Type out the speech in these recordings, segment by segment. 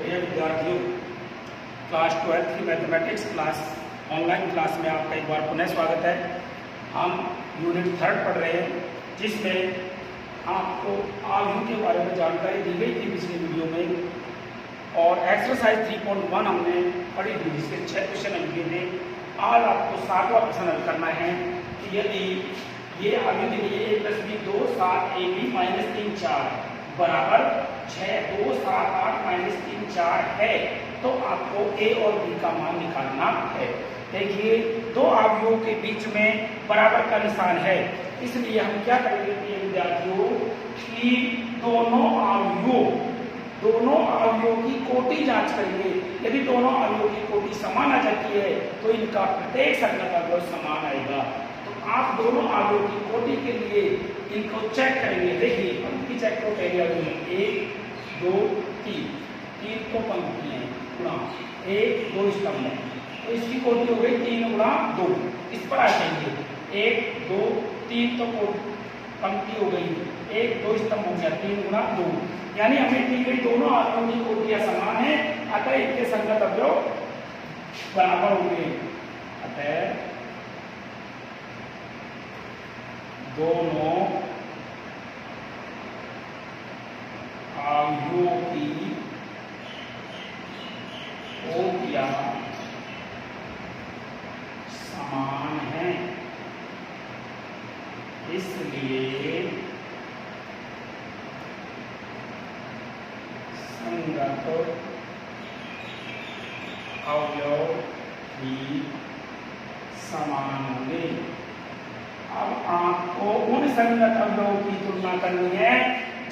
प्रिय विद्यार्थियों, क्लास 12 की मैथमेटिक्स क्लास ऑनलाइन क्लास में आपका एक बार पुनः स्वागत है। हम यूनिट 3 पढ़ रहे हैं, जिसमें आपको आयु के बारे में जानकारी दी गई थी पिछले वीडियो में और एक्सरसाइज 3.1 हमने पढ़ी थी, जिसके 6 क्वेश्चन हल किए थे। आज आपको 7वां प्रश्न हल करना है कि यदि ये आयु के लिए a + b 2 7 ab - 3 4 बराबर 6 2 7 8 - 3 4 है, तो आपको a और b का मान निकालना है। देखिए, दो आव्यूहों के बीच में बराबर का निशान है, इसलिए हम क्या करेंगे विद्यार्थियों कि दोनों आव्यूहों की कोटि जांच करेंगे। यदि दोनों आव्यूहों की कोटि समान आ जाती है तो इनका प्रत्येक संगत अवयव समान आएगा। तो आप दोनों आव्यूहों की कोटि के लिए इनको चेक करेंगे। देखिए, पंक्ति चेक करो। पहले आव्यूह 1 2 3 को पंक्ति है गुणा 1 2 स्तंभ है, तो इसकी कोटि हो गई 3 गुणा 2। इस पर आ जाएंगे 1 2 3 तो पंक्ति हो गई, 1 2 स्तंभ हो गया 3 गुणा 2, यानी हमें दी गई दोनों आव्यूहों की कोटियां समान है, अतः इनके संगत अवयव बराबर होंगे। अतः दोनों आव्यूहों की कोटियां समान हैं, इसलिए संगत अवयव भी समान होंगे। अब आपको उन संगत अवयवों की तुलना करनी है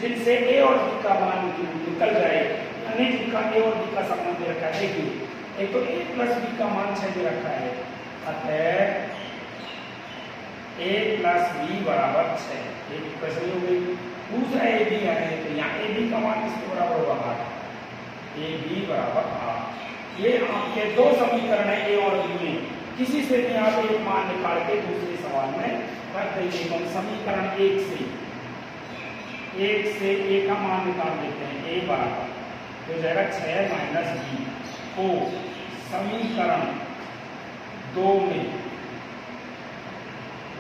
जिनसे a और b का मान निकल जाए, यानी जिनका a और b का संबंध रखा है। देखिए, एक तो a + b का मान 6 दे रखा है, अतः a + b बराबर 6, एक इक्वेशन हो गई। दूसरा a b है, तो यहाँ a b का मान किसके बराबर होगा? 8। a b बराबर 8। ये आपके दो समीकरण है a और b में, किसी से भी आप एक मान निकाल के दूसरे सवाल में रख देंगे। हम समीकरण 1 से a का मान निकाल देते हैं। a बराबर हो जाएगा 6 - b को समीकरण 2 में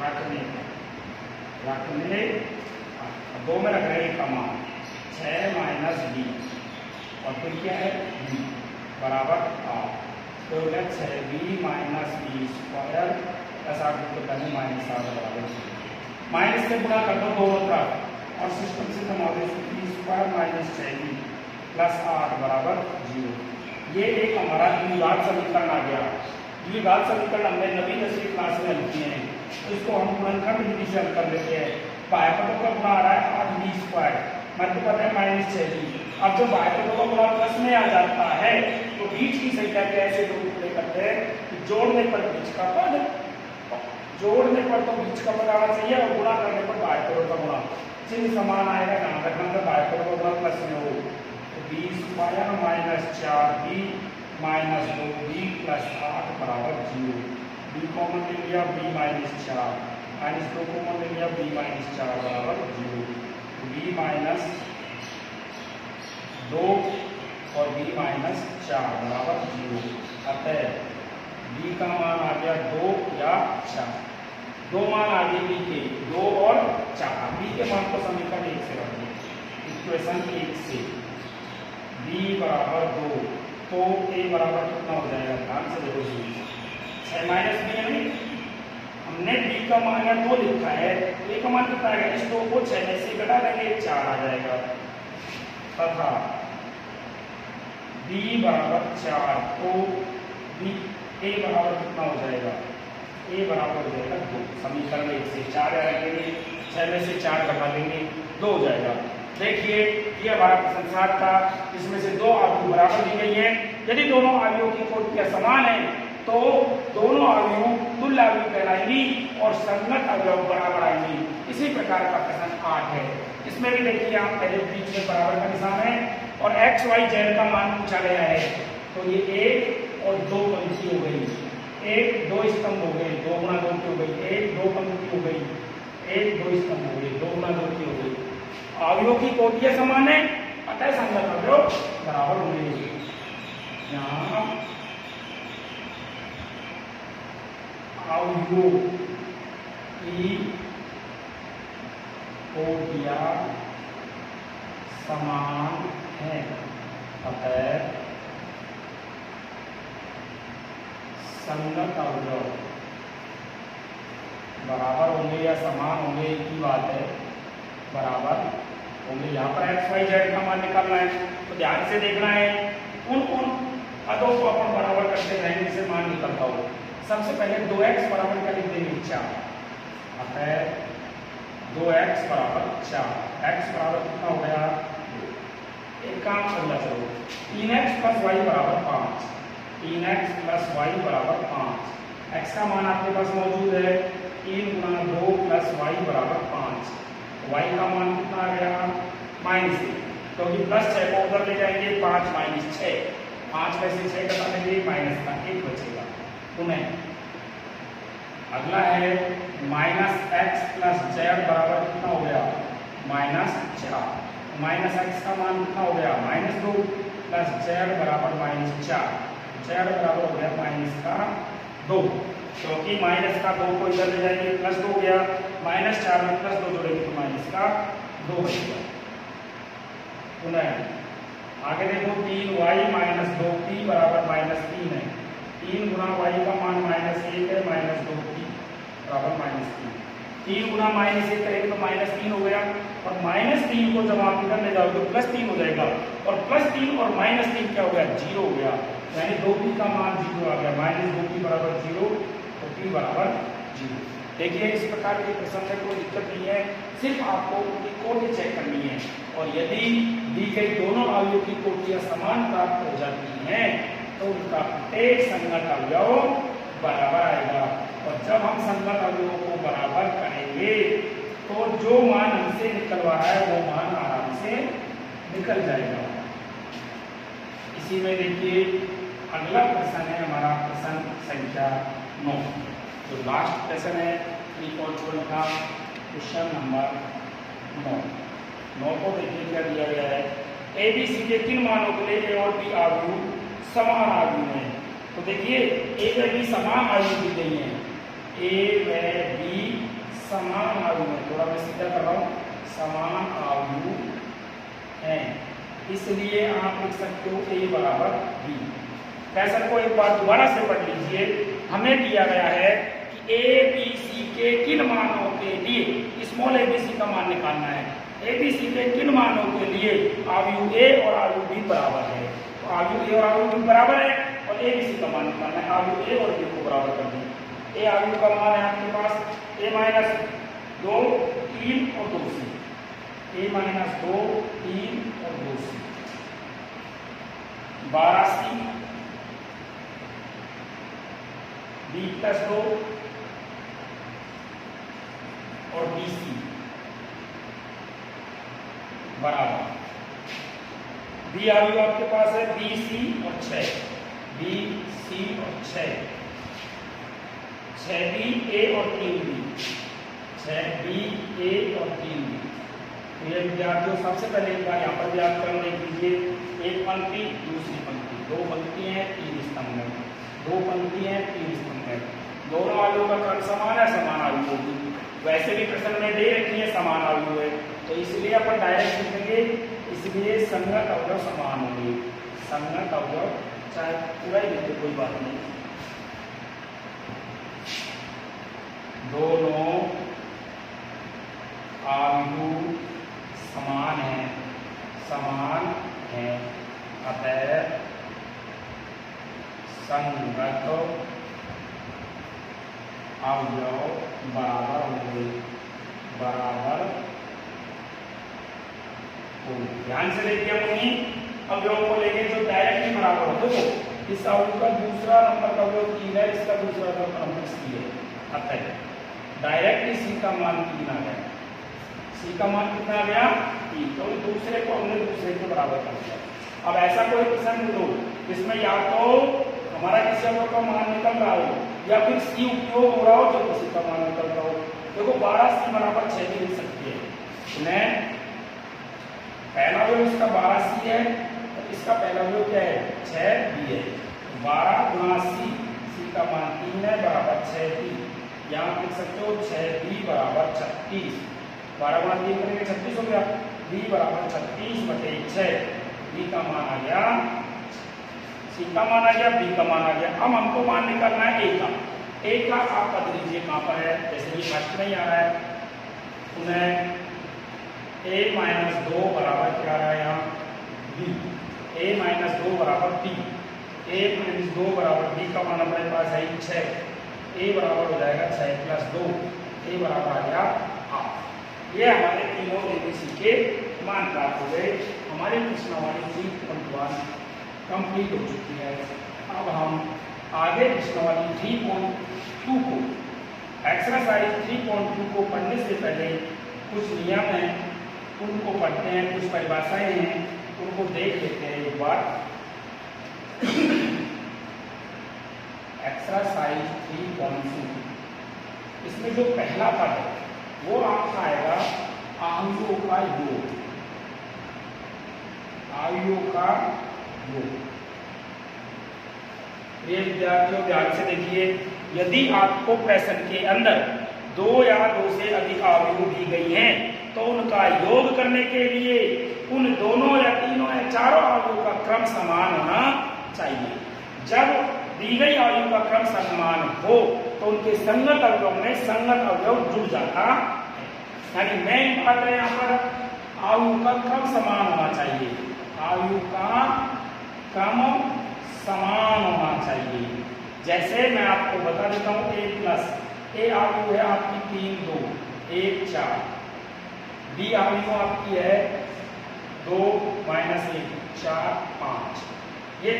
रखने 2 में रख रहे हैं का मान 6 - b और फिर क्या है b बराबर 8। तो 6b - b² + 8 को करने -8 बराबर माइनस से गुणा कर दो दोनों तरफ और सिस्टम से कमा दो b² - 6b + 8 बराबर 0। ये एक हमारा द्विघात समीकरण आ गया। द्विघात समीकरण हमने 9वीं 10वीं क्लास में हल किए हैं, तो इसको हम गुणनखंड विधि से हल कर लेते हैं। बाह्य पदों का गुणा आ रहा है 8b², मध्य पद है -6b। अब जब बाह्य पदों का गुणा प्लस में आ जाता है तो बीच की संख्या कैसे दो टुकड़े करते हैं कि जोड़ने पर बीच का पद, जोड़ने पर तो बीच का पद आना चाहिए और गुणा करने पर बाह्य पदों का गुणा। चिन्ह समान आएगा, ध्यान रखना था बाह्य पदों का गुणा प्लस में हो। तो b² - 4b - 2b + 8 बराबर 0। b कॉमन ले लिया, b - 4 -2 कॉमन ले लिया, b - 4 बराबर 0। b - 2 और b - 4 बराबर 0। अतः b का मान आ गया 2 या 4। दो मान आ गए b के, 2 और 4। b के मान को समीकरण 1 से रख दें, इक्वेशन 1 से b बराबर 2, तो a बराबर कितना हो जाएगा? ध्यान से देखो, 6 - b है। हमने b का मान 2 लिखा है, तो a का मान कितना आएगा? इस 2 को 6 में से घटा देंगे, 4 आ जाएगा। तथा b बराबर 4, तो a बराबर कितना हो जाएगा? a बराबर हो जाएगा 2। समीकरण 1 से 4 रखेंगे, 6 में से 4 घटा देंगे, 2 हो जाएगा। देखिए, ये हमारा प्रश्न 7 था, इसमें से दो आव्यूह बराबर दी गई है। यदि दोनों आव्यूहों की कोटियां समान है तो दोनों आव्यूह तुल्य आव्यूह कहलाएंगी और संगत अवयव बराबर आएंगी। इसी प्रकार का प्रश्न 8 है। इसमें भी देखिए, आप पहले बीच में बराबर का निशान है और x y z का मान पूछा गया है, तो ये 1 और 2 पंक्ति हो गई, 1 2 स्तंभ हो गए, 2 गुणा 2 की हो गई, 1 2 पंक्ति हो गई, 1 2 स्तंभ हो गए, 2 गुणा 2 की हो गई। आव्यूहों की कोटियां समान है अतः संगत अवयव बराबर होंगे। यहाँ अवयवों की कोटियां समान है, अतः संगत अवयव बराबर होंगे या समान होंगे, एक ही बात है, बराबर होंगे। यहाँ पर एक्स वाई जेड का मान निकालना है, तो ध्यान से देखना है उन पदों को अपन बराबर करते रहेंगे जिससे मान निकलता हो। सबसे पहले 2x बराबर क्या लिख देंगे 4, अतः 2x बराबर 4, x बराबर कितना हो गया, एक काम करना चलो 3x प्लस वाई बराबर 5, 3x प्लस वाई बराबर 5, x का मान आपके पास मौजूद है 3 गुना 2 प्लस वाई बराबर 5, y का मान कितना आ गया -1, क्योंकि प्लस 6 को उधर ले जाएंगे 5 माइनस 6, 5 में से 6 घटा देंगे माइनस का 1 बचेगा। पुनः अगला है -x प्लस z बराबर कितना हो गया -4, माइनस x का मान कितना हो गया -2 प्लस z बराबर -4, z बराबर हो गया -2, क्योंकि माइनस का 2 को इधर ले जाएंगे प्लस 2 हो गया, -4 में प्लस 2 जोड़ेंगे तो -2 बचेगा। पुनः आगे देखो 3y माइनस 2t बराबर -3 है, 3 गुना y का मान -1 है, -2t बराबर -3, 3 गुना -1 करेंगे तो -3 हो गया, और -3 को जब आप इधर ले जाओगे तो +3 हो जाएगा, और +3 और -3 क्या हो गया 0 हो गया, यानी 2t का मान 0 आ गया, -2t बराबर 0 तो t बराबर 0। देखिए इस प्रकार के प्रश्न में कोई दिक्कत नहीं है, सिर्फ आपको उनकी कोटि चेक करनी है, और यदि दी गई दोनों अवयवों की कोटियां समान प्राप्त हो जाती हैं तो उनका प्रत्येक संगत अवयव बराबर आएगा, और जब हम संगत अवयवों को बराबर करेंगे तो जो मान हमसे निकलवा रहा है वो मान आराम से निकल जाएगा। इसी में देखिए अगला प्रश्न है हमारा प्रश्न संख्या 9, जो लास्ट प्रश्न है 3.1 का क्वेश्चन नंबर 9 को देखिए क्या दिया गया है, ए बी सी के किन मानों के लिए ए और बी अवयव समान अवयव है। तो देखिए ए व बी समान अवयव दी गई है, ए व बी समान अवयव है, थोड़ा मैं सीधा कर रहा हूँ, समान अवयव है, इसलिए आप लिख सकते हो ए बराबर बी। फैसल को एक बार दोबारा से पढ़ लीजिए, हमें दिया गया है कि ए बी सी के किन मानों के लिए स्मॉल ए बी सी का मान निकालना है, ए बी सी के किन मानों के लिए अवयव ए और अवयव बी बराबर है, तो अवयव ए और अवयव बी बराबर है और ए बी सी का मान निकालना है, अवयव ए और बी को बराबर कर दें। ए अवयव का मान है आपके पास ए माइनस 2 3 और 2 सी, ए माइनस 2 3 और 2 सी, 12 सी बी प्लस 2 और बी सी बराबर, बी अवयव आपके पास है बी सी और 6, बी सी और 6 बी ए और 3 बी, 6 बी ए और 3 बी। तो ये विद्यार्थियों सबसे पहले एक बार यहाँ पर व्याकरण देख लीजिए, एक पंक्ति दूसरी पंक्ति, 2 पंक्ति हैं 3 स्तंभ है, 2 पंक्ति हैं 3 स्तंभ है, दोनों अवयवों का क्रम समान है, समान अवयव होगी, वैसे भी प्रश्न में दे रखी है समान अवयव है, तो इसलिए अपन डायरेक्ट लिखेंगे, इसलिए संगत अवयव समान होंगे, संगत अवयव चाहे पूरा ही लिखे कोई बात नहीं, दोनों अवयव समान है, अतः संगत अवयव बराबर होंगे, ध्यान से देखिए हम उन्हीं अवयवों को लेंगे जो डायरेक्टली बराबर हो। देखो इस अवयव का दूसरा नंबर का अवयव 3 है, इसका दूसरा नंबर 3 है, अतः डायरेक्टली सी का मान 3 आ गया, सी का मान कितना आ गया 3, तो दूसरे को हमने दूसरे के बराबर कर दिया। अब ऐसा कोई प्रश्न लो जिसमें या तो हमारा किसी अवयव का मान निकल रहा हो या फिर सी उपयोग हो रहा हो जो किसी का मान निकल रहा हो। देखो 12 सी बराबर 6 भी लिख सकती है, पहला अवयव इसका 12c है, तो इसका पहला अवयव क्या है 6b है। 12 गुणा c, c का मान 3 है बराबर 6b। यहाँ लिख सकते हो 6b बराबर 36। 12 गुणा 3 करेंगे 36 हो गया, b बराबर 36/6। b का मान आ गया, c का मान आ गया, b का मान आ गया। अब हमको मान निकालना है a का। a का आप बता दीजिए कहाँ पर है, जैसे ये फर्स्ट में ही आ रहा है, उन्हें a-2 बराबर क्या आ रहा है यहाँ b, a-2 बराबर b, a-2 बराबर b का मान हमारे पास है 6, a बराबर हो जाएगा 6 + 2, a बराबर आ गया 8। ये हमारे तीनों ABC के मान प्राप्त हो गए। हमारी प्रश्नावली 3.1 कंप्लीट हो चुकी है। अब हम आगे प्रश्नावली 3.2 को, एक्सरसाइज 3.2 को पढ़ने से पहले कुछ नियम हैं उनको पढ़ते हैं, कुछ परिभाषाएं हैं उनको देख लेते हैं एक बार। एक्सरसाइज 3.2, इसमें जो पहला पद है वो आपका आएगा आयुओं का योग। आयुओं का योग। ये विद्यार्थियों ध्यान से देखिए, यदि आपको प्रश्न के अंदर 2 या 2 से अधिक आयु दी गई हैं तो उनका योग करने के लिए उन दोनों या तीनों या चारों आयुओं का क्रम समान होना चाहिए। जब दी गई आयु का क्रम समान हो तो उनके संगत अवयव में संगत अवयव जुड़ जाता है। यानी मेन बात है यहाँ पर आयु का क्रम समान होना चाहिए। आयु का क्रम समान होना चाहिए। जैसे मैं आपको बता देता हूँ, a आयु है आपकी 3 2 1 4, b आयु आपकी है 2 - 1 4 5। ये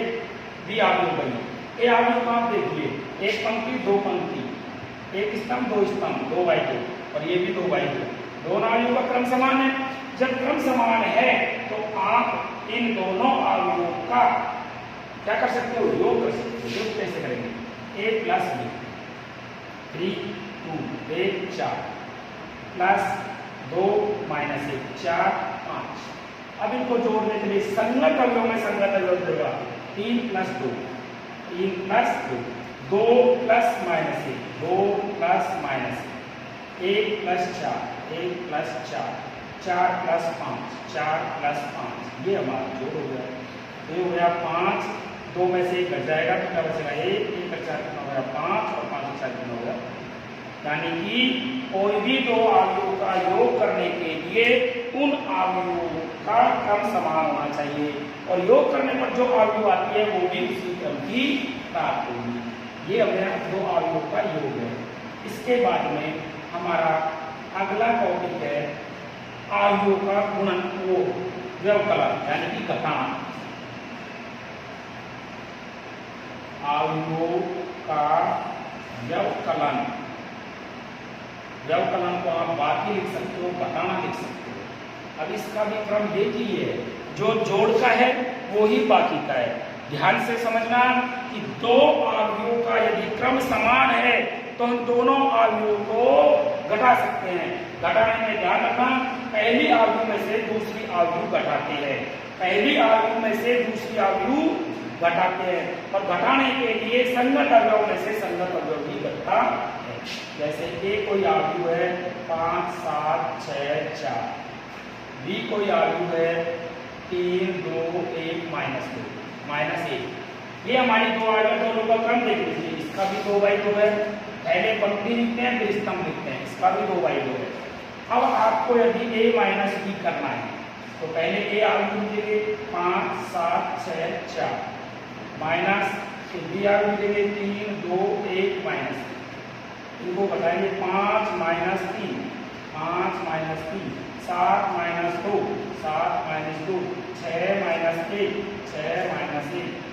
b आयु बनी। a आयु को आप देखिए, एक पंक्ति 2 पंक्ति, एक स्तंभ 2 स्तंभ, 2/2, और ये भी 2/2। दोनों आयु का क्रम समान है। जब क्रम समान है तो आप इन दोनों आयुओं का क्या कर सकते हो, योग कर सकते हो। योग कैसे करेंगे, a + b 3 2 1 4 प्लस 2 - 1 4 5। अब इनको जोड़ने के लिए संगत अवयव में संगत अवयव देगा 3 + 2 3 + 2 2 + -1 2 + -1 1 + 4 1 + 4 4 + 5 4 + 5। ये हमारा जोड़ हो गया। ये हो गया 5, 2 में से 1 घट जाएगा तो क्या बचेगा 1 1 + 4 कितना हो गया 5, और 5 + 4 कितना हो गया। यानी कि कोई भी 2 आयुओं का योग करने के लिए उन आयुओं का क्रम समान होना चाहिए, और योग करने पर जो आयु आती है वो भी उसी क्रम की प्राप्त होगी। ये हमारे 2 आयुओं का योग है। इसके बाद में हमारा अगला टॉपिक है आयुओं का गुणन, वो व्यवकलन यानी कि घटाना। आयुओं का व्यवकलन, व्यवकलन को आप बाकी लिख सकते हो, घटाना लिख सकते हो। अब इसका भी क्रम देखिए, जो जोड़ का है वो ही बाकी का है। ध्यान से समझना कि 2 आयुओं का यदि क्रम समान है तो हम दोनों आयुओं को घटा सकते हैं। घटाने में ध्यान रखना, पहली आयु में से दूसरी आयु घटाते हैं, पहली आयु में से दूसरी आयु घटाते हैं, और घटाने के लिए संगत अवयव में से संगत अवयव ही घटता है। जैसे a कोई आयु है 5 7 6 4, b कोई आयु है 3 2 1 -2 -1। ये हमारी 2 आयु, दोनों का क्रम देख लीजिए। इसका भी 2/2 है, पहले पंक्ति लिखते हैं फिर स्तंभ लिखते हैं, इसका भी 2/2 है। अब आपको यदि a - b करना है तो पहले a आयु लिखेंगे 5 7 6 4 माइनस, फिर b आयु लिखेंगे 3 2 1 -1। इनको बताएंगे 5 - 3 5 - 3 7 - 2 7 - 2 6 - 1 6 - 1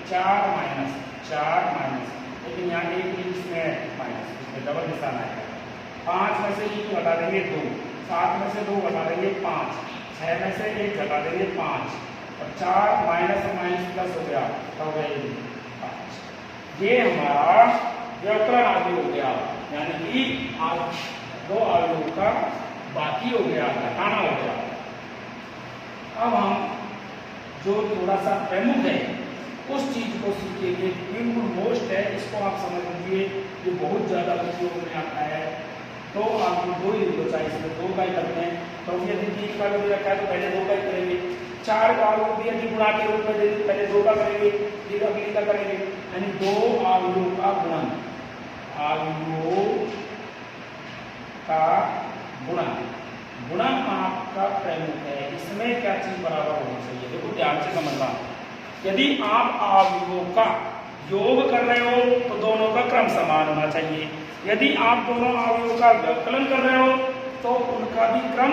4 - 4 लेकिन यहाँ एक इसमें माइनस, इसमें डबल निशान आएगा। 5 में से 1 घटा देंगे 2, 7 में से 2 घटा देंगे 5, 6 में से 1 घटा देंगे 5, और 4 माइनस और माइनस प्लस हो गया तो हो गया 5। ये हमारा व्यवकलन आदि हो गया, यानी कि 2 आयुओं का बाकी हो गया, घटाना हो गया। अब हम जो थोड़ा सा प्रमुख है उस चीज को सीखेंगे, बिल्कुल मोस्ट है, इसको आप समझ लीजिए, ये बहुत ज्यादा उपयोग में आता है। तो आप 2 ही लिख दो, चाहे इसमें 2 का ही करते हैं, तो यदि 3 का भी रखा है तो पहले 2 का ही करेंगे। 4 का अवयव भी यदि गुणा के रूप में दे पहले 2 का करेंगे, फिर अगली का करेंगे, यानी 2 अवयवों का गुणन, अवयवों का गुणन, गुणन आपका प्रमुख है। इसमें क्या चीज बराबर होनी चाहिए, देखो ध्यान से समझना। यदि आप अवयवों का योग कर रहे हो तो दोनों का क्रम समान होना चाहिए। यदि आप दोनों अवयवों का व्यवकलन कर रहे हो तो उनका भी क्रम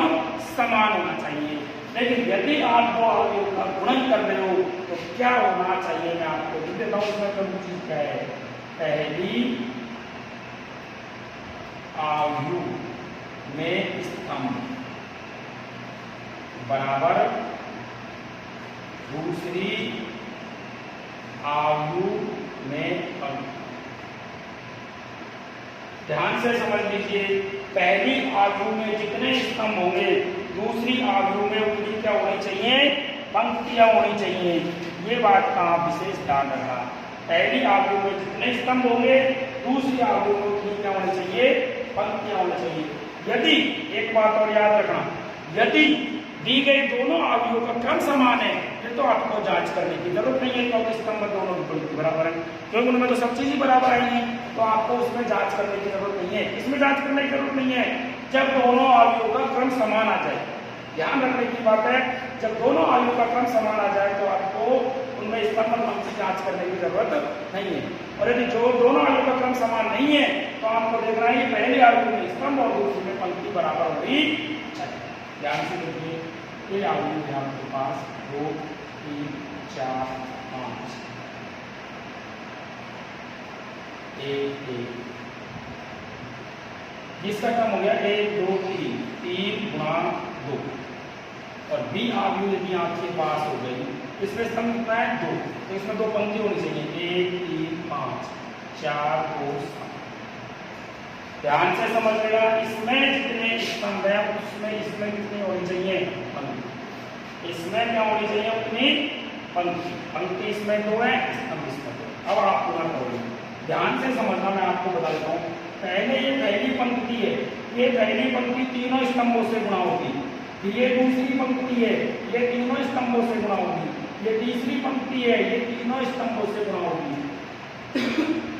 समान होना चाहिए। लेकिन यदि आप 2 अवयवों का गुणन कर रहे हो तो क्या होना चाहिए, मैं आपको लिख देता हूं। इसमें प्रमुख चीज क्या है, पहली अवयव में स्तंभ बराबर दूसरी अवयव में पंक्ति। ध्यान से समझ लीजिए, पहली अवयव में जितने स्तंभ होंगे दूसरी अवयव में उतनी क्या होनी चाहिए, पंक्तियां होनी चाहिए। ये बात का आप विशेष ध्यान रखना। पहली अवयव में जितने स्तंभ होंगे दूसरी अवयव में उतनी क्या होनी चाहिए, पंक्तियां होनी चाहिए। यदि एक बात और याद रखना, यदि दी गई दोनों अवयवों का क्रम समान है फिर तो आपको जांच करने की जरूरत नहीं है, क्योंकि स्तंभ दोनों की पंक्ति बराबर है, क्योंकि उनमें तो सब चीज ही बराबर आई है, तो आपको उसमें जांच करने की जरूरत नहीं है। इसमें जांच करने की जरूरत नहीं है जब दोनों अवयवों का क्रम समान आ जाए। ध्यान रखने की बात है, जब दोनों अवयवों का क्रम समान आ जाए तो आपको उनमें स्तंभ और पंक्ति जांच करने की जरूरत नहीं है। और यदि जो दोनों अवयवों का क्रम समान नहीं है तो आपको देखना है पहले अवयव में स्तंभ और दूसरे में पंक्ति बराबर होनी चाहिए। ध्यान से देखिए, ये अवयव है आपके पास 2 3 4 5 1 1, जिसका क्रम हो गया 1 2 3 3 गुणा 2। और बी अवयव यदि आपके पास हो गई, इसमें स्तंभ कितना है 2, तो इसमें 2 पंक्ति होनी चाहिए, 1 3 5 4 2 7। ध्यान से समझ लेगा, इसमें जितने स्तंभ है उसमें इसमें कितनी होनी चाहिए, पंक्ति। इसमें क्या होनी चाहिए, उतनी पंक्ति। पंक्ति इसमें 2 है, स्तंभ इसमें 2। अब आप पूरा करोगे, ध्यान से समझना, मैं आपको बता देता हूँ। पहले ये पहली पंक्ति है, ये पहली पंक्ति तीनों स्तंभों से गुणा होगी, फिर ये दूसरी पंक्ति है, ये तीनों स्तंभों से गुणा होगी, ये तीसरी पंक्ति है, ये तीनों स्तंभों से गुणा होगी।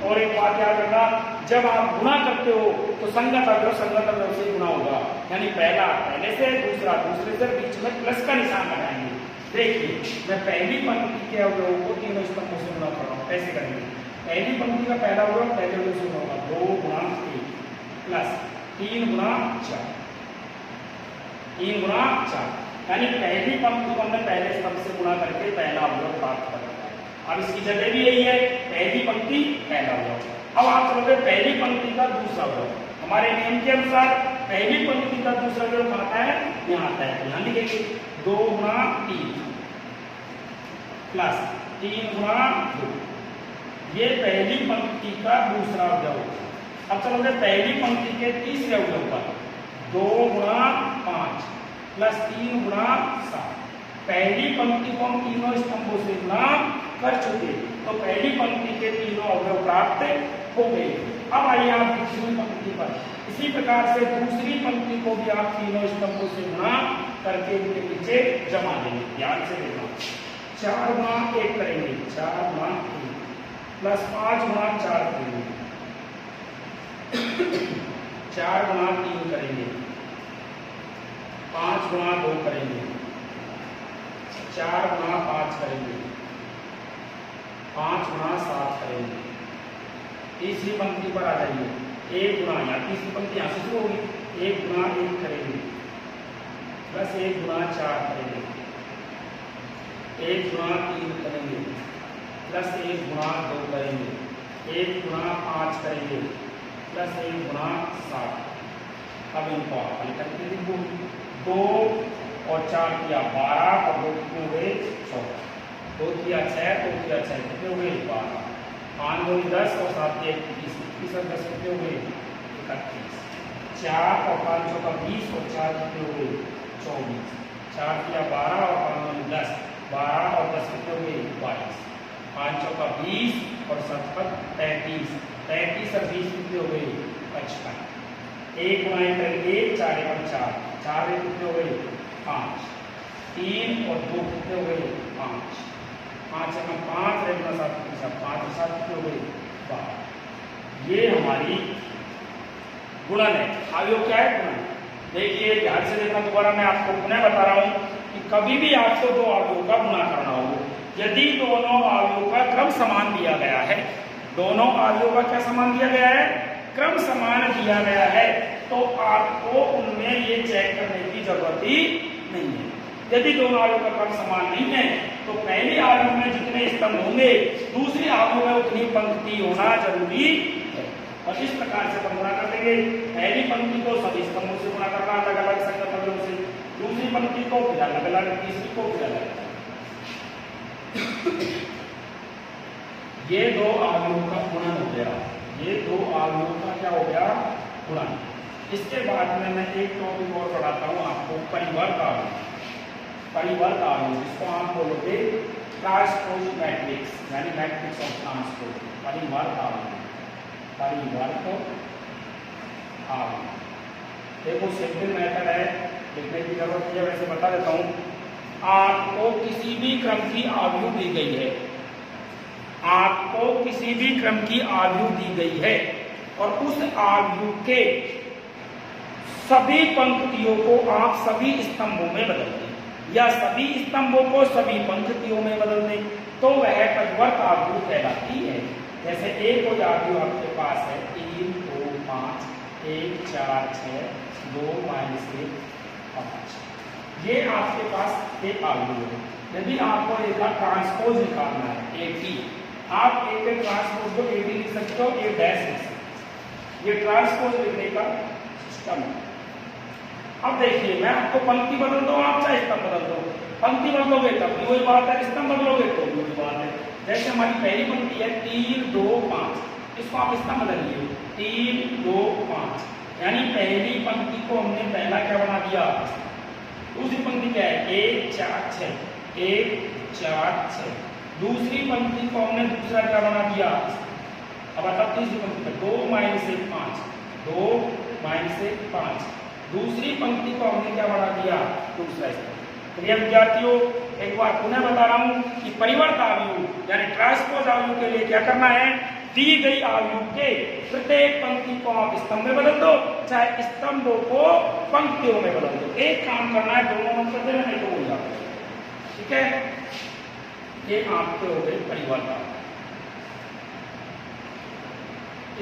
और एक बात याद रखना, जब आप गुणा करते हो तो संगत अवयव से गुणा होगा, यानी पहला पहले से, दूसरा दूसरे से, बीच में प्लस का निशान लगाएंगे। देखिए, मैं पहली पंक्ति के अवयवों को तीनों स्तंभों से गुणा कर रहा हूँ, कैसे करेंगे। पहली पंक्ति का पहला अवयव पहले अवयव से गुणा होगा, 2 गुणा 1 प्लस 3 गुणा 4, 3 गुणा 4, यानी पहली पंक्ति को हमने पहले स्तंभ से गुणा करके पहला अवयव प्राप्त कर। अब इसकी जगह भी यही है, पहली पंक्ति पहला अवयव। अब आप चलोगे पहली पंक्ति का दूसरा अवयव, हमारे नियम के अनुसार पहली पंक्ति का दूसरा अवयव कहाँ आता है, यहाँ आता है, यहाँ लिखेंगे 2 गुणा 3 प्लस 3 गुणा 2, ये पहली पंक्ति का दूसरा अवयव। अब चलोगे पहली पंक्ति के तीसरे अवयव पर, 2 गुणा 5 प्लस 3 गुणा 7। पहली पंक्ति को हम तीनों स्तंभों से गुणा कर चुके, तो पहली पंक्ति के तीनों अवयव प्राप्त हो गए। अब आइए आप दूसरी पंक्ति पर, इसी प्रकार से दूसरी पंक्ति को भी आप तीनों स्तंभों से गुणा करके उनके पीछे जमा देंगे। ध्यान से देखना, 4 गुणा 1 करेंगे, 4 गुणा 1 प्लस 5 गुणा 4 करेंगे, 4 गुणा 3 करेंगे, 5 गुणा 2 करेंगे, 4 गुणा 5 करेंगे, 5 गुणा 7 करेंगे। तीसरी पंक्ति पर आ जाइए, 1 गुणा, या तीसरी पंक्ति यहाँ से शुरू होगी, 1 गुणा 1 करेंगे प्लस 1 गुणा 4 करेंगे, 1 गुणा 3 करेंगे प्लस 1 गुणा 2 करेंगे, 1 गुणा 5 करेंगे प्लस 1 गुणा 7। अब इनको आप हल करके देखो, 2 और 4 किया 12 और 2 कितने हुए 14, 2 किया 6, 2 किया 6 कितने हुए 12, 5 2 10 और 7 1 30, 30 और 10 कितने हुए 31, 4 और 5 का 20 और 4 कितने हुए 24, 4 किया 12 और 10, 12 और 10 कितने हुए 22, 5 चौका 20 और 7 पर 33, 33 और 20 कितने हो गए 55, 1 गुना करेंगे 4 1 4, 4 कितने हो गए 5, 3 और 2 कितने हो गए 5, 5 1 5 1 7 5 और 7 कितने हो गए 12। ये हमारी गुणन है। अवयव क्या है गुणन। देखिए ध्यान से देखना, दोबारा मैं आपको पुनः बता रहा हूं कि कभी भी आपको दो अवयवों का गुणा करना हो, यदि दोनों अवयवों का क्रम समान दिया गया है, दोनों अवयवों का क्या समान दिया गया है, क्रम समान दिया गया है, तो आपको उनमें ये चेक करने की जरूरत ही नहीं है। यदि दोनों अवयवों का क्रम समान नहीं है तो पहले अवयव में जितने स्तंभ होंगे दूसरे अवयव में उतनी पंक्ति होना जरूरी है। और इस प्रकार से हम गुणा कर देंगे। पहली पंक्ति को सभी स्तंभों से गुणा करना अलग अलग संख्या अवयवों से, दूसरी पंक्ति को फिर अलग अलग, तीसरी को फिर अलग। ये दो अवयवों का गुणन हो गया, ये दो अवयवों का क्या हो गया गुणन। इसके बाद में मैं एक टॉपिक और पढ़ाता हूं आपको, परिवर्त अवयव। परिवर्त अवयव जिसको आप बोलोगे ट्रांसपोज मैट्रिक्स, यानी मैट्रिक्स ऑफ ट्रांसपोज। परिवर्त अवयव, परिवर्त अवयव। देखो सिंपल मेथड है, लिखने की जरूरत नहीं है, वैसे बता देता हूं। आपको किसी भी क्रम की अवयव दी गई है, आपको किसी भी क्रम की अवयव दी गई है और उस अवयव के सभी पंक्तियों को आप सभी स्तंभों में बदल दें या सभी स्तंभों को सभी पंक्तियों में बदल दें, तो वह परिवर्त अवयव कहलाती है। जैसे एक कोई अवयव आपके पास है 3 2 5 1 4 6 2 -1 5, ये आपके पास एक अवयव है। यदि आपको एक ट्रांसपोज निकालना है 80, आप एक ट्रांसपोज को 80 लिख सकते हो, एक डैश लिख सकते हो। ये ट्रांसपोज लिखने का सिस्टम है। अब देखिए मैं आपको पंक्ति बदल दो, आप चाहे स्तंभ बदल दो। पंक्ति बदलोगे तब भी वही बात है, स्तंभ बदलोगे तो भी वही बात है। जैसे हमारी पहली पंक्ति है 3 2 5, इसको आप स्तंभ बदलिए 3 2 5, यानी पहली पंक्ति को हमने पहला क्या बना दिया, दूसरी पंक्ति क्या है 1 4 6 1 4 6, दूसरी पंक्ति को हमने दूसरा क्या बना दिया। अब आता तीसरी पंक्ति में 2 -1 5 2 -1 5, दूसरी पंक्ति को हमने क्या बना दिया दूसरा स्तंभ। प्रिय विद्यार्थियों एक बार पुनः बता रहा हूं कि परिवर्त अवयव यानी ट्रांसपोज अवयव के लिए क्या करना है, दी गई अवयव के प्रत्येक पंक्ति को आप स्तंभ में बदल दो, चाहे स्तंभों को पंक्तियों में बदल दो। एक काम करना है, दोनों मत कर देना, नहीं तो हो जाएगा। ठीक है, ये आपके हो गए परिवर्त अवयव।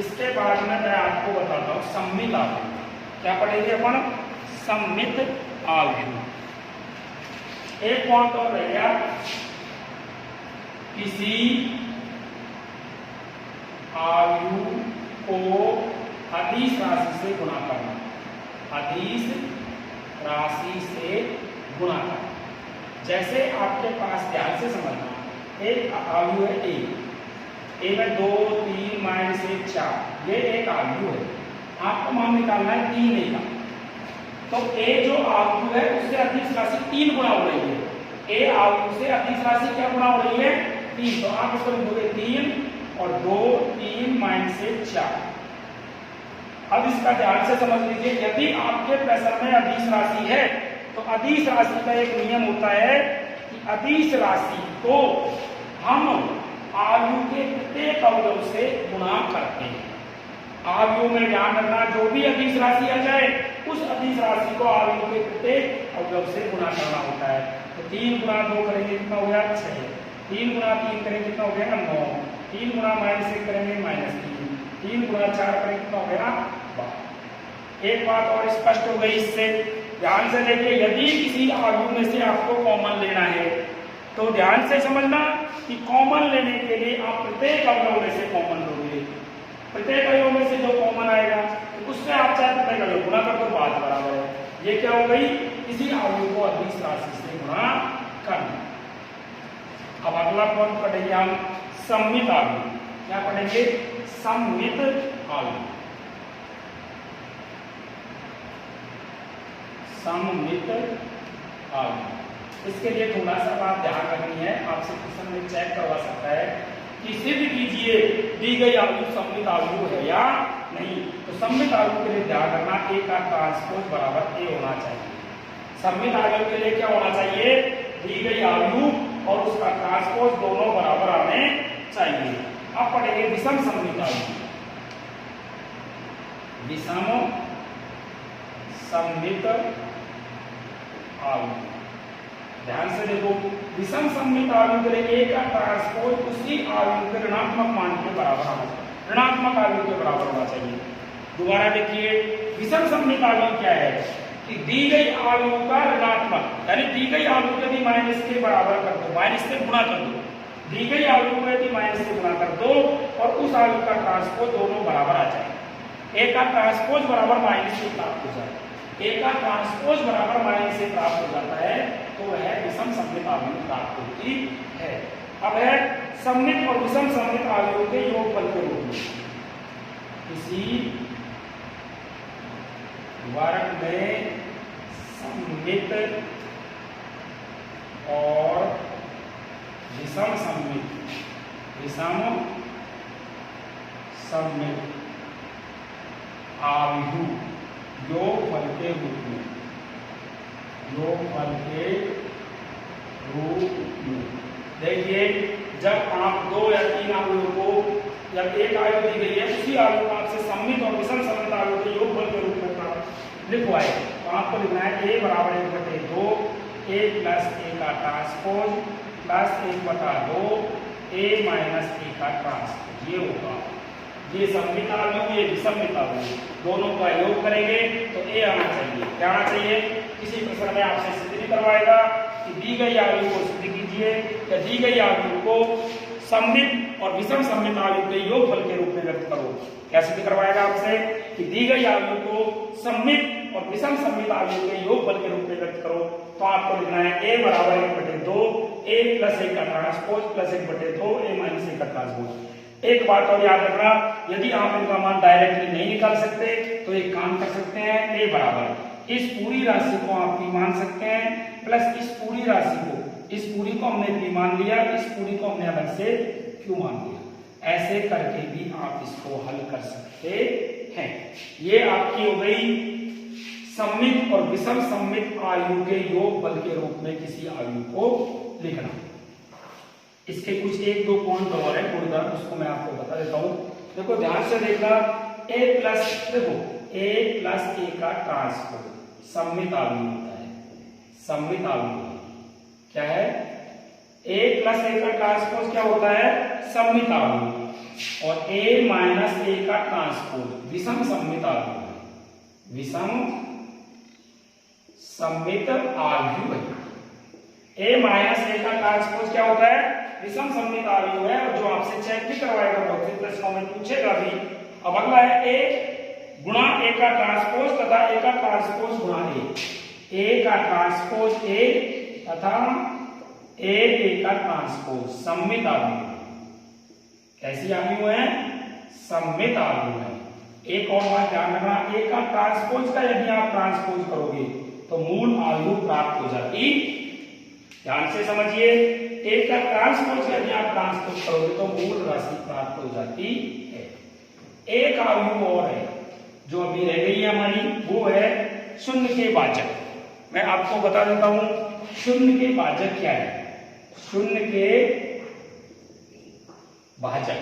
इसके बाद में मैं आपको बताता हूं सममित अवयव। क्या पढ़ेंगे अपन, सममित अवयव। एक पॉइंट और रह गया, किसी अवयव को अदिश राशि से गुणा करना, अदिश राशि से गुणा करना। जैसे आपके पास ध्यान से समझना, एक अवयव है ए में 2 3 -1 4, ये एक अवयव है। आपको मान निकालना है 3 का, तो ए जो अवयव है उससे अदिश राशि 3 गुणा हो रही है। ए अवयव से अदिश राशि क्या गुणा हो रही है 3, तो आप इसको लिखोगे 3 और 2 3 -1 4। अब इसका ध्यान से समझ लीजिए, यदि आपके प्रश्न में अदिश राशि है तो अदिश राशि का एक नियम होता है कि अदिश राशि को हम अवयव के प्रत्येक अवयव से गुणा करते हैं। अवयव में ध्यान रखना, जो भी अदिश राशि आ जाए उस अदिश राशि को अवयव के प्रत्येक अवयव से गुणा करना होता है। तो 3 गुणा 2 करेंगे कितना हो गया 6, 3 गुणा 3 करेंगे कितना हो गया 9, 3 गुणा -1 करेंगे -3, 3 गुणा 4 करेंगे कितना हो गया 12। एक बात और स्पष्ट हो गई इससे, ध्यान से देखिए, यदि किसी अवयव में से आपको कॉमन लेना है तो ध्यान से समझना कि कॉमन लेने के लिए आप प्रत्येक अवयव में से कॉमन लोगे। प्रत्येक अवयव में से जो कॉमन आएगा तो उससे आप चाहे प्रत्येक अवयव गुणा कर दो, बात बराबर है। ये क्या हो गई, किसी अवयव को अदिश राशि से गुणा करना। अब अगला पॉइंट पढ़ेंगे हम सममित अवयव। क्या पढ़ेंगे, सममित अवयव। सममित आयु। इसके लिए थोड़ा सा बात ध्यान रखनी है, आपसे क्वेश्चन में चेक करवा सकता है कि सिद्ध कीजिए दी गई आयु सममित आयु है या नहीं। तो सममित आयु के लिए ध्यान रखना ए का ट्रांसपोज बराबर ए होना चाहिए। सममित आयु के लिए क्या होना चाहिए, दी गई आयु और उसका ट्रांसपोज दोनों बराबर आने चाहिए। अब पढ़ेंगे विषम सममित आयु। विषम सममित आयु, ध्यान से देखो, विषम सममित आयु के लिए ए का ट्रांसपोज उसी आयु के ऋणात्मक मान के बराबर होना चाहिए, ऋणात्मक आयु के बराबर होना चाहिए। दोबारा देखिए, विषम सममित आयु क्या है कि दी गई आयु का ऋणात्मक, यानी दी गई आयु को यदि माइनस के बराबर कर दो, माइनस से गुणा कर दो, दी गई आयु को यदि माइनस से गुणा कर दो और उस आयु का ट्रांसपोज दोनों बराबर आ जाए, ए का ट्रांसपोज बराबर माइनस से प्राप्त हो जाए, ए का ट्रांसपोज बराबर माइनस से प्राप्त हो जाता है, तो वह विषम सममित आयु प्राप्त होती है। अब है सममित और विषम सममित आयु के योगफल के रूप में किसी वर्ग में सममित और विषम सममित, विषम सममित आयु योगफल के रूप में, योगफल के रूप में देखिए, जब आप दो या तीन आयुओं को, जब एक आयु दी गई है उसी आयु को आपसे सममित और विषम सममित आयु के योगफल के रूप में लिखवाए, तो आपको लिखना है a बराबर 1/2 a प्लस a का transpose plus 1/2 a minus a का ट्रांसपोज, ये होगा। ये सममित आयु, ये विषमित आयु, दोनों का योग करेंगे तो a आना चाहिए। क्या आना चाहिए, किसी प्रश्न में आपसे सिद्ध नहीं करवाएगा कि दी गई आयु को सिद्ध कीजिए या दी गई आयु को सममित और विषम सममित आयु के योगफल के रूप में व्यक्त करो। क्या सिद्ध करवाएगा आपसे कि दी गई आयु को सममित और विषम सममित आयु के योगफल के रूप में व्यक्त करो, तो आपको लिखना है a बराबर 1/2 a प्लस a का transpose plus 1/2 a minus a का ट्रांसपोज। एक बात और याद रखना, यदि आप इनका मान डायरेक्टली नहीं निकाल सकते तो एक काम कर सकते हैं, a बराबर इस पूरी राशि को आप p मान सकते हैं प्लस इस पूरी राशि को, इस पूरी को हमने p मान लिया, इस पूरी को हमने अलग से q मान लिया। ऐसे करके भी आप इसको हल कर सकते हैं। ये आपकी हो गई सममित और विषम सममित आयु के योगफल के रूप में किसी आयु को लिखना। इसके कुछ एक दो पॉइंट और है पूर्णतः, उसको मैं आपको बता देता हूं। देखो ध्यान से देखना, a प्लस, देखो a प्लस a का ट्रांसपोज सममित आयु होता है, सममित आयु क्या है, a प्लस a का ट्रांसपोज क्या होता है, सममित आयु, और a माइनस a का ट्रांसपोज विषम सममित आयु है, विषम सममित आयु है। a माइनस a का ट्रांसपोज क्या होता है, विषम सममित आयु है, और जो आपसे चेक भी करवाएगा, बहुत से प्रश्नों में पूछेगा भी। अब अगला है a गुणा a का ट्रांसपोज तथा a का ट्रांसपोज गुणा a का ट्रांसपोज a तथा a का ट्रांसपोज सममित आयु। कैसी आयु है, सममित आयु है। एक और बात ध्यान रखना, a का ट्रांसपोज का यदि आप ट्रांसपोज करोगे तो मूल आयु प्राप्त हो जाती, ध्यान से समझिए, a का ट्रांसपोज यदि आप ट्रांसपोज करोगे तो मूल राशि प्राप्त हो जाती है। एक आयु और है जो अभी रह गई है हमारी, वो है शून्य के भाजक। मैं आपको बता देता हूं शून्य के भाजक क्या है। शून्य के भाजक,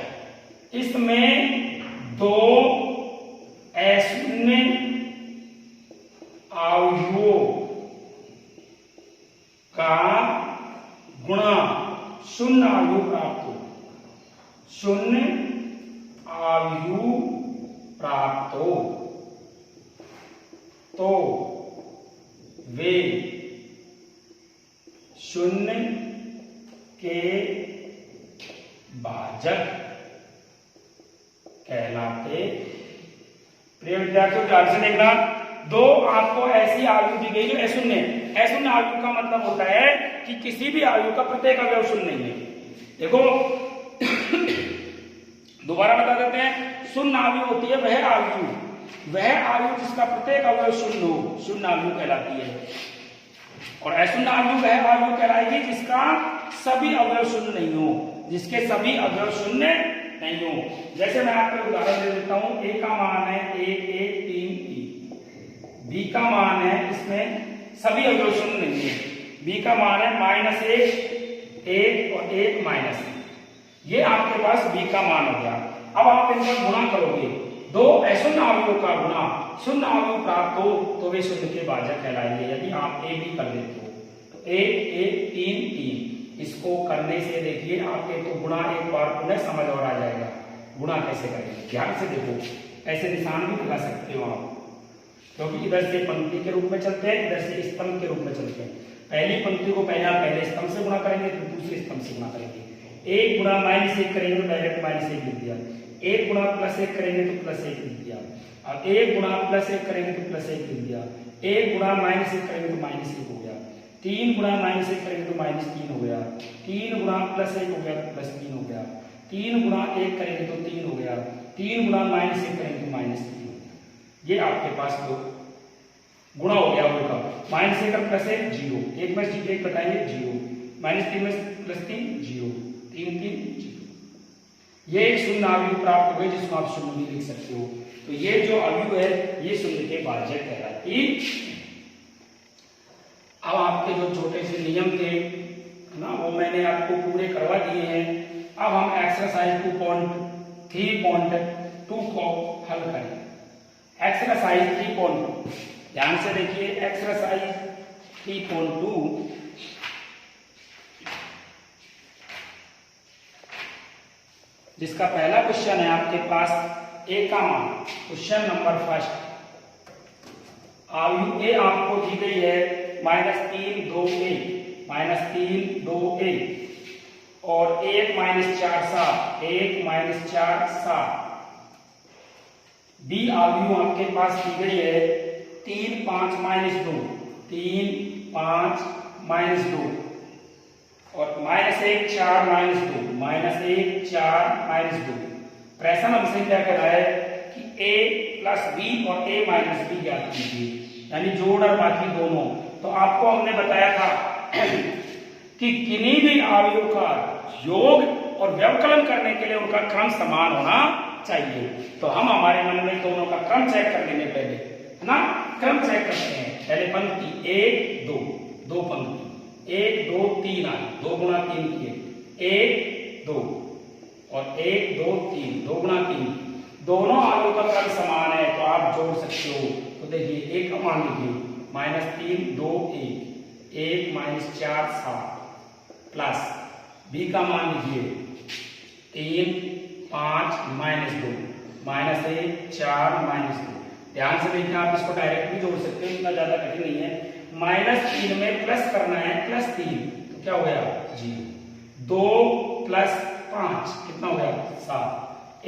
इसमें दो अशून्य आयुओं का गुणा शून्य आयु प्राप्त हो, शून्य आयु प्राप्त हो तो वे शून्य के भाजक कहलाते। प्रिय विद्यार्थियों ध्यान से देखना, दो आपको ऐसी आयु दी गई जो अशून्य है। अशून्य आयु का मतलब होता है कि किसी भी आयु का प्रत्येक अवयव शून्य नहीं है। देखो दोबारा बता देते हैं, शून्य आयु होती है वह आयु जिसका प्रत्येक अवयव शून्य हो, शून्य आयु कहलाती है। और अशून्य अवयव है अवयव कहलाएगी जिसका सभी अवयव शून्य नहीं हो, जिसके सभी अवयव शून्य नहीं हो। जैसे मैं आपको उदाहरण दे देता हूं, ए का मान है 1 1 3 3, बी का मान है, इसमें सभी अवयव शून्य नहीं है, बी का मान है -1 1 और 1 -1, ये आपके पास बी का मान हो गया। अब आप इनका गुणा करोगे, दो अशून्य अवयवों का गुणा शून्य अवयव प्राप्त हो तो वे शून्य के भाजक कहलाएंगे। यदि आप ए भी कर देते हो तो 1 1 3 3, इसको करने से देखिए आपके तो गुणा एक बार पुनः समझ और आ जाएगा। गुणा कैसे करेंगे, ध्यान से देखो, ऐसे निशान भी लगा सकते हो आप, क्योंकि इधर से पंक्ति के रूप में चलते हैं, इधर से स्तंभ के रूप में चलते हैं। पहली पंक्ति को पहले स्तंभ से गुणा करेंगे, फिर दूसरे स्तंभ से गुणा करेंगे। 1 गुणा -1 करेंगे तो डायरेक्ट -1 लिख दिया, 1 गुणा +1 करेंगे तो +1 लिख दिया, अब 1 गुणा +1 करेंगे तो +1 लिख दिया, 1 गुणा -1 करेंगे तो -1 हो गया, 3 गुणा -1 करेंगे तो -3 हो गया, 3 गुणा +1 हो गया तो +3 हो गया, 3 गुणा 1 करेंगे तो 3 हो गया, 3 गुणा -1 करेंगे तो -3 हो गया। ये आपके पास तो गुणा हो गया होगा। -1 का +1 0, 1 में 1 घटाएंगे 0, -3 में +3 0, 3 3 0। ये एक शून्य अवयव प्राप्त हुए जिसको आप शून्य भी लिख सकते हो। तो ये जो अवयव है ये शून्य के भाजक कहलाती। अब आपके जो छोटे से नियम थे ना वो मैंने आपको पूरे करवा दिए हैं। अब हम एक्सरसाइज 2.3.2 को हल करें। एक्सरसाइज 3.2, ध्यान से देखिए, एक्सरसाइज 3.2 जिसका पहला क्वेश्चन है आपके पास ए का मान, क्वेश्चन नंबर फर्स्ट, अवयव ए आपको दी गई है -3 2 1, -3 2 1 और 1 -4 7, 1 -4 7। बी अवयव आपके पास दी गई है 3 5 -2, 3 5 -2 और -1 4 -2, -1 4 -2। प्रश्न हमसे क्या कह रहा है कि a + b और a - b ज्ञात कीजिए, यानी जोड़ और बाकी दोनों। तो आपको हमने बताया था कि किन्हीं भी अवयव का योग और व्यवकलन करने के लिए उनका क्रम समान होना चाहिए। तो हम हमारे मन में दोनों का क्रम चेक कर लेंगे पहले, है ना। क्रम चेक करते हैं। पहले पंक्ति 1 2, 2 पंक्ति 1 2 3 आए, 2 गुणा 3 किए, 1 2 और 1 2 3, 2 गुणा 3, दोनों अवयव का क्रम समान है तो आप जोड़ सकते हो। तो देखिए एक का मान लिखिए -3 2 1, 1 -4 7 प्लस बी का मान लिखिए 3 5 -2, -1 4 -2। ध्यान से देखिए, आप इसको डायरेक्ट भी जोड़ सकते हो, इतना ज्यादा कठिन नहीं है। -3 में प्लस करना है +3, तो क्या हो गया 0। 2 + 5 कितना हो गया 7।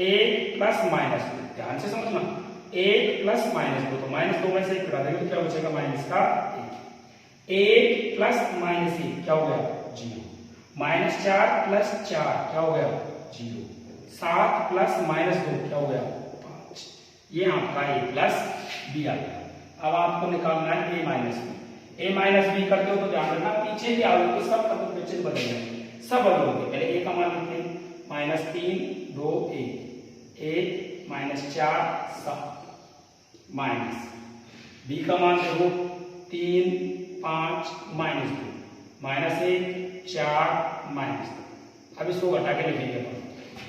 1 + -2, ध्यान से समझना, 1 + -2 तो -2 में से 1 कटा देंगे तो क्या बचेगा -1। 1 + -1 क्या हो गया 0। -4 + 4 क्या हो गया 0। 7 + -2 क्या हो गया 5। ये आपका a + b आ गया। अब आपको निकालना है a - b। a - b करते हो तो ध्यान रखना पीछे के अवयव के सब पद चिन्ह बदल जाएंगे, सब अवयव के। पहले a का मान लिखते हैं -3 2 1, 1 -4 7 माइनस b का मान देखो 3 5 -2, -1 4 -2। अब इसको घटा के लिखेंगे अपन,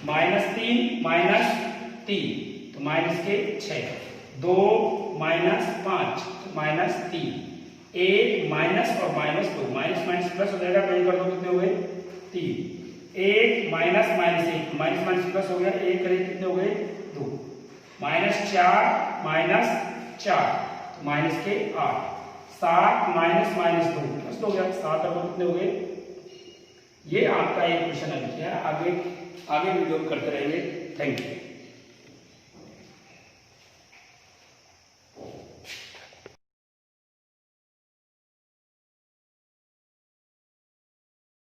-3 तो माइनस के 6, 2 -5 -3, 1 माइनस और -2, माइनस प्लस हो जाएगा, कहीं कर दो कितने हो गए 3, 1 माइनस -1 प्लस हो गया, 1 करें कितने हो गए 2, -4 तो माइनस के 8, 7 -2 प्लस हो गया 7 और कितने हो गए। ये आपका एक क्वेश्चन है। आगे वीडियो करते रहेंगे। Thank you.